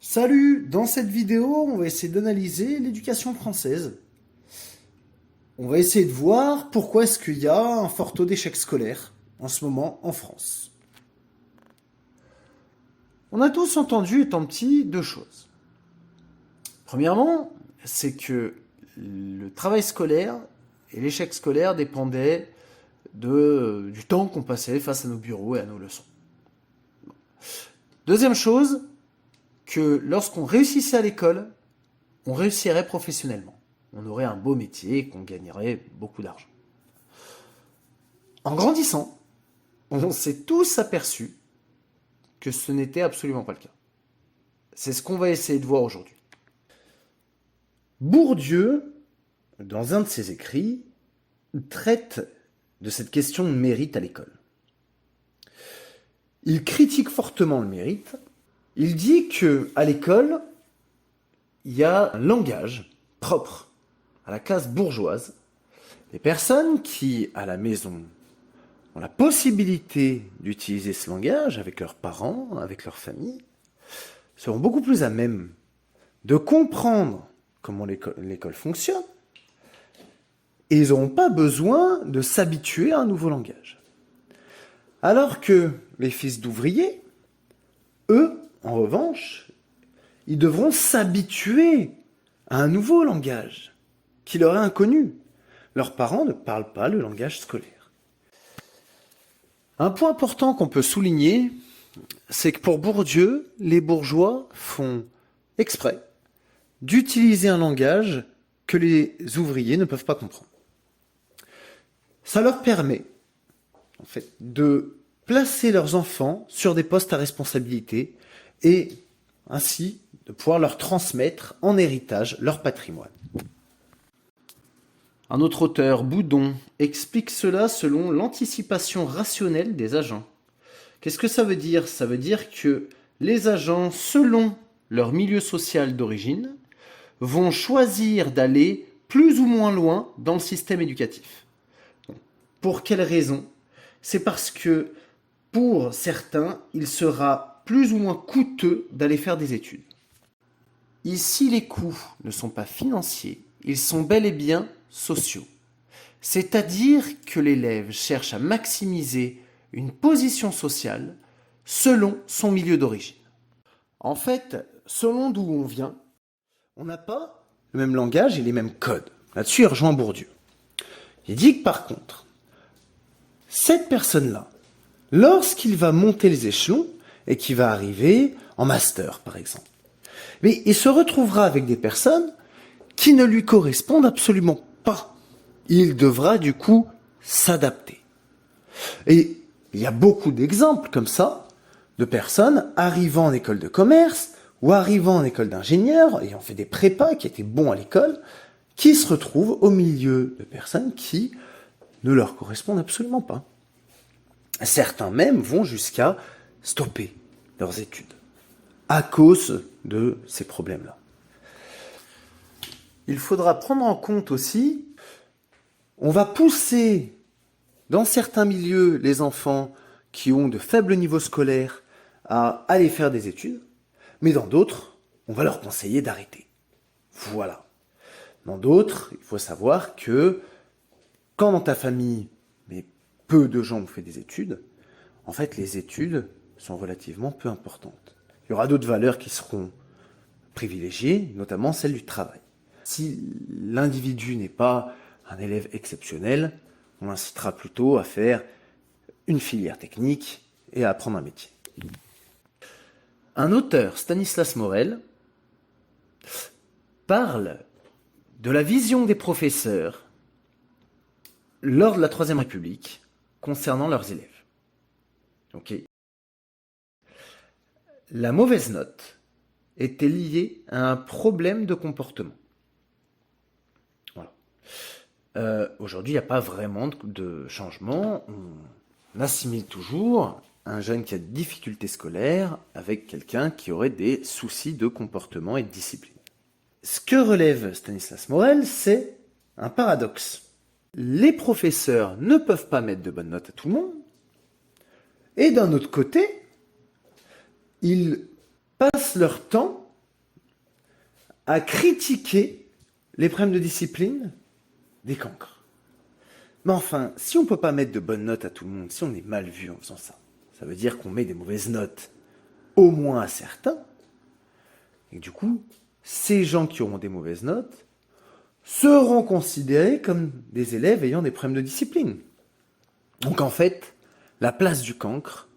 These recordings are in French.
Salut! Dans cette vidéo, on va essayer d'analyser l'éducation française. On va essayer de voir pourquoi est-ce qu'il y a un fort taux d'échec scolaire en ce moment en France. On a tous entendu, étant petits, deux choses. Premièrement, c'est que le travail scolaire et l'échec scolaire dépendaient du temps qu'on passait face à nos bureaux et à nos leçons. Deuxième chose, que lorsqu'on réussissait à l'école, on réussirait professionnellement. On aurait un beau métier et qu'on gagnerait beaucoup d'argent. En grandissant, on s'est tous aperçus que ce n'était absolument pas le cas. C'est ce qu'on va essayer de voir aujourd'hui. Bourdieu, dans un de ses écrits, traite de cette question de mérite à l'école. Il critique fortement le mérite. Il dit qu'à l'école, il y a un langage propre à la classe bourgeoise. Les personnes qui, à la maison, ont la possibilité d'utiliser ce langage avec leurs parents, avec leur famille, seront beaucoup plus à même de comprendre comment l'école fonctionne, et ils n'auront pas besoin de s'habituer à un nouveau langage. Alors que les fils d'ouvriers, eux, en revanche, ils devront s'habituer à un nouveau langage qui leur est inconnu. Leurs parents ne parlent pas le langage scolaire. Un point important qu'on peut souligner, c'est que pour Bourdieu, les bourgeois font exprès d'utiliser un langage que les ouvriers ne peuvent pas comprendre. Ça leur permet, en fait, de placer leurs enfants sur des postes à responsabilité et ainsi de pouvoir leur transmettre en héritage leur patrimoine. Un autre auteur, Boudon, explique cela selon l'anticipation rationnelle des agents. Qu'est-ce que ça veut dire? Ça veut dire que les agents, selon leur milieu social d'origine, vont choisir d'aller plus ou moins loin dans le système éducatif. Pour quelle raison? C'est parce que pour certains, il sera plus ou moins coûteux d'aller faire des études. Ici, les coûts ne sont pas financiers, ils sont bel et bien sociaux. C'est-à-dire que l'élève cherche à maximiser une position sociale selon son milieu d'origine. En fait, selon d'où on vient, on n'a pas le même langage et les mêmes codes. Là-dessus, il rejoint Bourdieu. Il dit que par contre, cette personne-là, lorsqu'il va monter les échelons et qu'il va arriver en master, par exemple, mais il se retrouvera avec des personnes qui ne lui correspondent absolument pas. Il devra du coup s'adapter. Et il y a beaucoup d'exemples comme ça, de personnes arrivant en école de commerce ou arrivant en école d'ingénieur, ayant fait des prépas, qui étaient bons à l'école, qui se retrouvent au milieu de personnes qui ne leur correspondent absolument pas. Certains même vont jusqu'à stopper leurs études à cause de ces problèmes-là. Il faudra prendre en compte aussi, on va pousser dans certains milieux les enfants qui ont de faibles niveaux scolaires à aller faire des études, mais dans d'autres, on va leur conseiller d'arrêter. Voilà. Dans d'autres, il faut savoir que quand dans ta famille, mais peu de gens ont fait des études, en fait, les études sont relativement peu importantes. Il y aura d'autres valeurs qui seront privilégiées, notamment celle du travail. Si l'individu n'est pas un élève exceptionnel, on l'incitera plutôt à faire une filière technique et à apprendre un métier. Un auteur, Stanislas Morel, parle de la vision des professeurs lors de la Troisième République concernant leurs élèves. Okay. La mauvaise note était liée à un problème de comportement. Voilà. Aujourd'hui, il n'y a pas vraiment de changement. On assimile toujours un jeune qui a des difficultés scolaires avec quelqu'un qui aurait des soucis de comportement et de discipline. Ce que relève Stanislas Morel, c'est un paradoxe. Les professeurs ne peuvent pas mettre de bonnes notes à tout le monde, et d'un autre côté, ils passent leur temps à critiquer les problèmes de discipline des cancres. Mais enfin, si on ne peut pas mettre de bonnes notes à tout le monde, si on est mal vu en faisant ça, ça veut dire qu'on met des mauvaises notes, au moins à certains, et du coup, ces gens qui auront des mauvaises notes seront considérés comme des élèves ayant des problèmes de discipline. Donc en fait, la place du cancre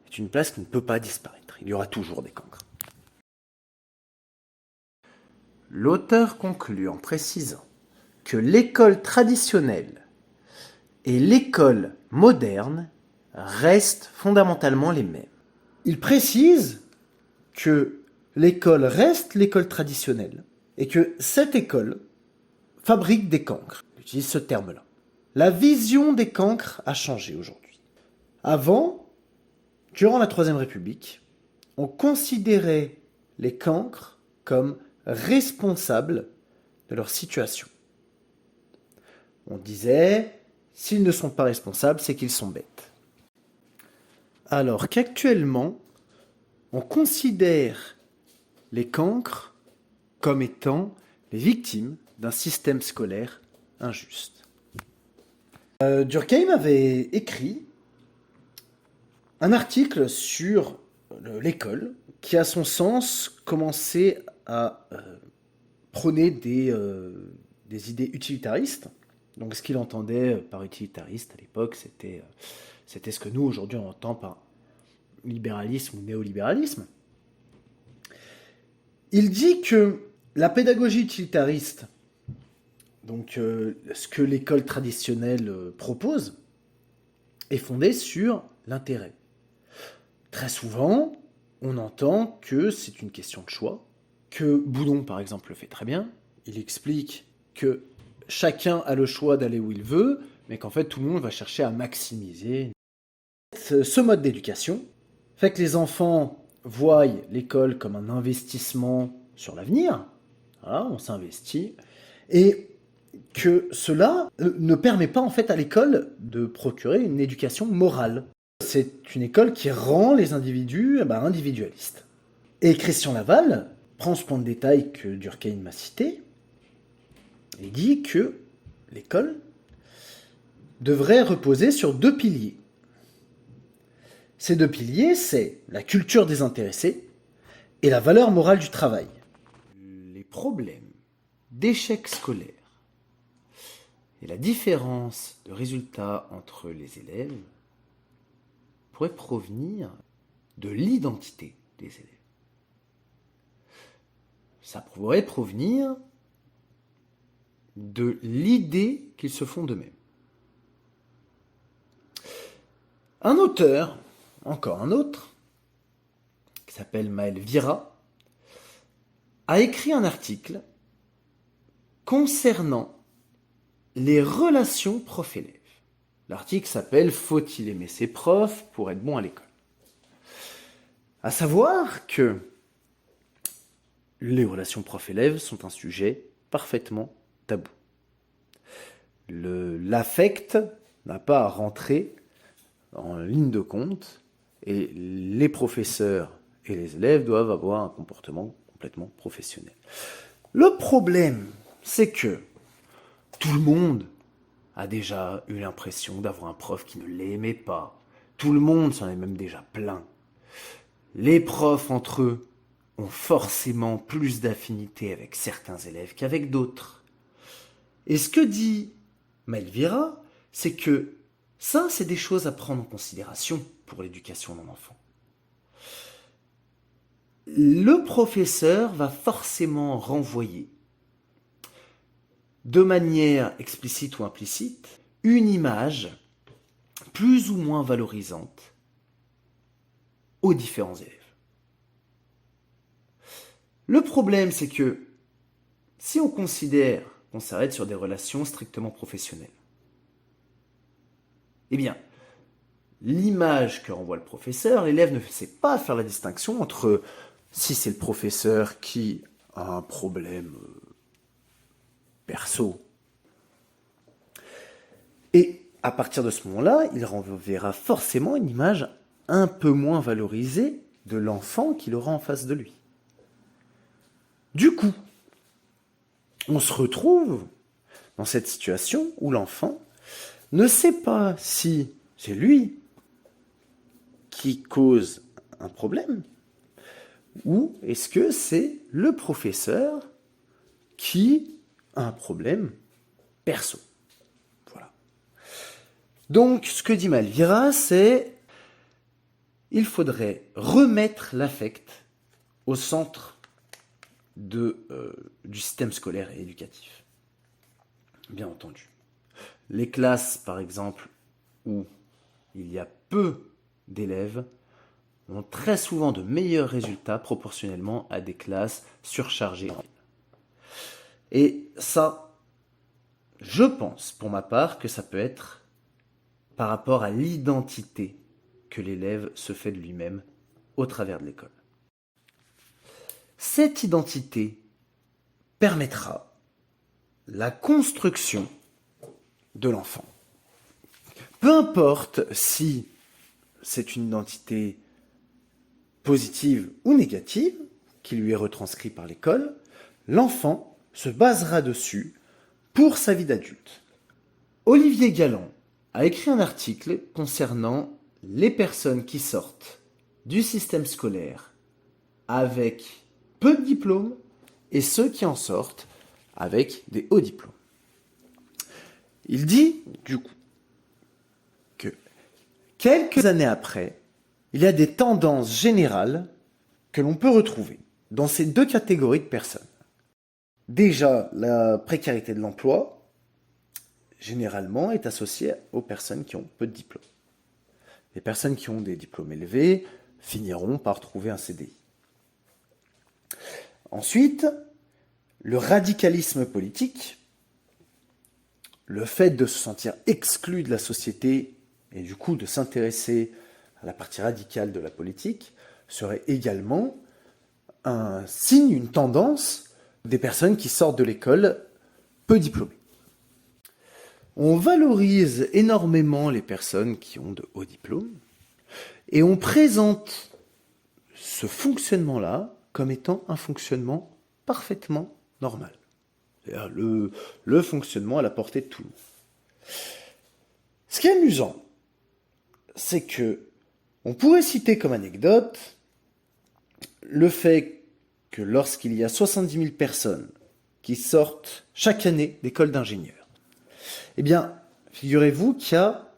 est une place qui ne peut pas disparaître. Il y aura toujours des cancres. L'auteur conclut en précisant que l'école traditionnelle et l'école moderne restent fondamentalement les mêmes. Il précise que l'école reste l'école traditionnelle et que cette école fabrique des cancres. Il utilise ce terme-là. La vision des cancres a changé aujourd'hui. Avant, durant la Troisième République, on considérait les cancres comme responsables de leur situation. On disait, s'ils ne sont pas responsables, c'est qu'ils sont bêtes. Alors qu'actuellement, on considère les cancres comme étant les victimes d'un système scolaire injuste. Durkheim avait écrit un article sur l'école qui, à son sens, commençait à prôner des idées utilitaristes. Donc ce qu'il entendait par utilitariste à l'époque, c'était ce que nous, aujourd'hui, on entend par libéralisme ou néolibéralisme. Il dit que la pédagogie utilitariste, donc ce que l'école traditionnelle propose, est fondée sur l'intérêt. Très souvent, on entend que c'est une question de choix, que Boudon, par exemple, le fait très bien. Il explique que chacun a le choix d'aller où il veut, mais qu'en fait, tout le monde va chercher à maximiser. Ce mode d'éducation fait que les enfants voient l'école comme un investissement sur l'avenir. Voilà, on s'investit. Et que cela ne permet pas en fait à l'école de procurer une éducation morale. C'est une école qui rend les individus individualistes. Et Christian Laval prend ce point de détail que Durkheim m'a cité et dit que l'école devrait reposer sur 2 piliers. Ces 2 piliers, c'est la culture des intéressés et la valeur morale du travail. Les problèmes d'échec scolaire et la différence de résultats entre les élèves pourraient provenir de l'identité des élèves. Ça pourrait provenir de l'idée qu'ils se font d'eux-mêmes. Un auteur, encore un autre, qui s'appelle Maël Vira, a écrit un article concernant les relations prof-élèves. L'article s'appelle « Faut-il aimer ses profs pour être bon à l'école ?» À savoir que les relations prof-élèves sont un sujet parfaitement tabou. L'affect n'a pas à rentrer en ligne de compte et les professeurs et les élèves doivent avoir un comportement complètement professionnel. Le problème, c'est que tout le monde a déjà eu l'impression d'avoir un prof qui ne l'aimait pas. Tout le monde s'en est même déjà plaint. Les profs entre eux ont forcément plus d'affinité avec certains élèves qu'avec d'autres. Et ce que dit Malvira, c'est que ça, c'est des choses à prendre en considération pour l'éducation d'un enfant. Le professeur va forcément renvoyer, de manière explicite ou implicite, une image plus ou moins valorisante aux différents élèves. Le problème, c'est que si on considère qu'on s'arrête sur des relations strictement professionnelles, eh bien, l'image que renvoie le professeur, l'élève ne sait pas faire la distinction entre si c'est le professeur qui a un problème perso. Et à partir de ce moment-là, il renverra forcément une image un peu moins valorisée de l'enfant qu'il aura en face de lui. Du coup, on se retrouve dans cette situation où l'enfant ne sait pas si c'est lui qui cause un problème ou est-ce que c'est le professeur qui a un problème perso. Voilà. Donc, ce que dit Malvira, c'est il faudrait remettre l'affect au centre du système scolaire et éducatif. Bien entendu. Les classes, par exemple, où il y a peu d'élèves, ont très souvent de meilleurs résultats proportionnellement à des classes surchargées. Et ça, je pense, pour ma part, que ça peut être par rapport à l'identité que l'élève se fait de lui-même au travers de l'école. Cette identité permettra la construction de l'enfant. Peu importe si c'est une identité positive ou négative qui lui est retranscrite par l'école, l'enfant se basera dessus pour sa vie d'adulte. Olivier Galland a écrit un article concernant les personnes qui sortent du système scolaire avec peu de diplômes et ceux qui en sortent avec des hauts diplômes. Il dit, du coup, que quelques années après, il y a des tendances générales que l'on peut retrouver dans ces deux catégories de personnes. Déjà, la précarité de l'emploi, généralement, est associée aux personnes qui ont peu de diplômes. Les personnes qui ont des diplômes élevés finiront par trouver un CDI. Ensuite, le radicalisme politique, le fait de se sentir exclu de la société et du coup de s'intéresser à la partie radicale de la politique, serait également un signe, une tendance des personnes qui sortent de l'école peu diplômées. On valorise énormément les personnes qui ont de hauts diplômes et on présente ce fonctionnement-là comme étant un fonctionnement parfaitement normal. C'est-à-dire le fonctionnement à la portée de tout le monde. Ce qui est amusant, c'est que on pourrait citer comme anecdote le fait que lorsqu'il y a 70 000 personnes qui sortent chaque année d'école d'ingénieurs, eh bien, figurez-vous qu'il y a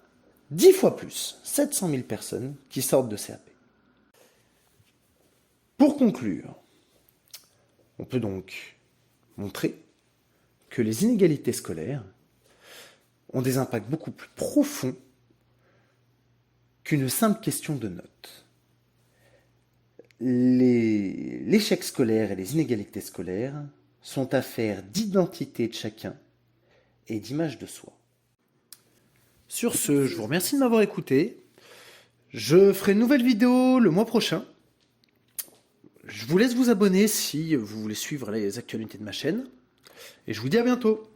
10 fois plus, 700 000 personnes qui sortent de CAP. Pour conclure, on peut donc montrer que les inégalités scolaires ont des impacts beaucoup plus profonds qu'une simple question de notes. L'échec scolaire et les inégalités scolaires sont affaires d'identité de chacun et d'image de soi. Sur ce, je vous remercie de m'avoir écouté. Je ferai une nouvelle vidéo le mois prochain. Je vous laisse vous abonner si vous voulez suivre les actualités de ma chaîne. Et je vous dis à bientôt.